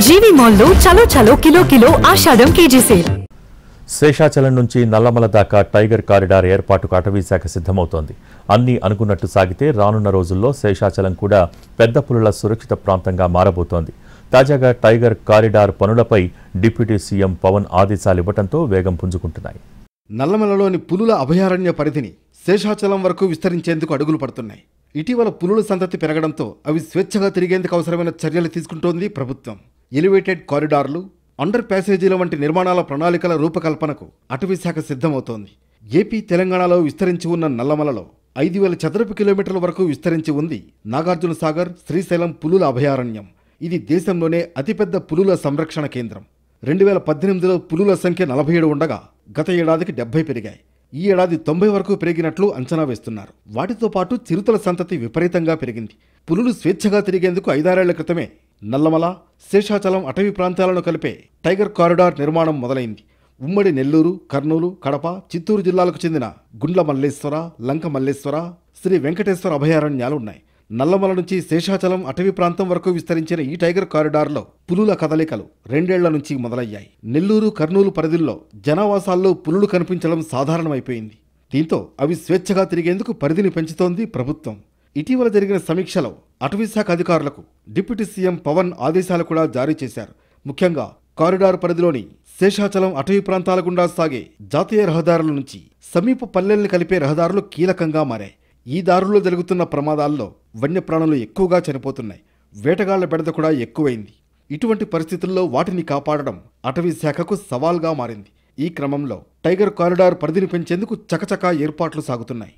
జీవి మాల్లో చలో చలో కిలో కిలో ఆషాఢం కేజీ సేల్. శేషాచలం నుంచి నల్లమల దాకా టైగర్ కారిడార్ ఏర్పాటుకు అటవీ శాఖ సిద్ధమవుతోంది. అన్ని అనుకున్నట్టు సాగితే రానున్న రోజుల్లో శేషాచలం కూడా పెద్ద పులుల సురక్షిత ప్రాంతంగా మారబోతోంది. తాజాగా టైగర్ కారిడార్ పనులపై డిప్యూటీ సీఎం పవన్ ఆదేశాలు ఇవ్వడంతో వేగం పుంజుకుంటున్నాయి. నల్లమలలోని పులుల అభయారణ్య పరిధిని శేషాచలం వరకు విస్తరించేందుకు అడుగులు పడుతున్నాయి. ఇటీవల పులుల సంతతి పెరగడంతో అవి స్వేచ్ఛగా తిరిగేందుకు అవసరమైన చర్యలు తీసుకుంటోంది ప్రభుత్వం. ఎలివేటెడ్ కారిడార్లు, అండర్ ప్యాసేజీల వంటి నిర్మాణాల ప్రణాళికల రూపకల్పనకు అటవీ శాఖ సిద్ధమవుతోంది. ఏపీ, తెలంగాణలో విస్తరించి ఉన్న నల్లమలలో 5,000 చదరపు కిలోమీటర్ల వరకు విస్తరించి ఉంది నాగార్జున సాగర్ శ్రీశైలం పులుల అభయారణ్యం. ఇది దేశంలోనే అతిపెద్ద పులుల సంరక్షణ కేంద్రం. 2018లో పులుల సంఖ్య 47 ఉండగా గత ఏడాదికి 70 పెరిగాయి. ఈ ఏడాది 90 వరకు పెరిగినట్లు అంచనా వేస్తున్నారు. వాటితో పాటు చిరుతల సంతతి విపరీతంగా పెరిగింది. పులులు స్వేచ్ఛగా తిరిగేందుకు 5-6 ఏళ్ల క్రితమే నల్లమల, శేషాచలం అటవీ ప్రాంతాలను కలిపే టైగర్ కారిడార్ నిర్మాణం మొదలైంది. ఉమ్మడి నెల్లూరు, కర్నూలు, కడప, చిత్తూరు జిల్లాలకు చెందిన గుండ్ల మల్లేశ్వర, లంక మల్లేశ్వర, శ్రీ వెంకటేశ్వర అభయారణ్యాలున్నాయి. నల్లమల నుంచి శేషాచలం అటవీ ప్రాంతం వరకు విస్తరించిన ఈ టైగర్ కారిడార్లో పులుల కదలికలు 2 ఏళ్ల నుంచి మొదలయ్యాయి. నెల్లూరు, కర్నూలు పరిధుల్లో జనావాసాల్లో పులులు కనిపించడం సాధారణమైపోయింది. దీంతో అవి స్వేచ్ఛగా తిరిగేందుకు పరిధిని పెంచుతోంది ప్రభుత్వం. ఇటీవల జరిగిన సమీక్షలో అటవీశాఖ అధికారులకు డిప్యూటీ సీఎం పవన్ ఆదేశాలు కూడా జారీ చేశారు. ముఖ్యంగా కారిడార్ పరిధిలోని శేషాచలం అటవీ ప్రాంతాల గుండా సాగే జాతీయ రహదారుల నుంచి సమీప పల్లెల్ని కలిపే రహదారులు కీలకంగా మారాయి. ఈ దారుల్లో జరుగుతున్న ప్రమాదాల్లో వన్యప్రాణులు ఎక్కువగా చనిపోతున్నాయి. వేటగాళ్ల బెడద కూడా ఎక్కువైంది. ఇటువంటి పరిస్థితుల్లో వాటిని కాపాడడం అటవీ శాఖకు సవాల్గా మారింది. ఈ క్రమంలో టైగర్ కారిడార్ పరిధిని పెంచేందుకు చకచకా ఏర్పాట్లు సాగుతున్నాయి.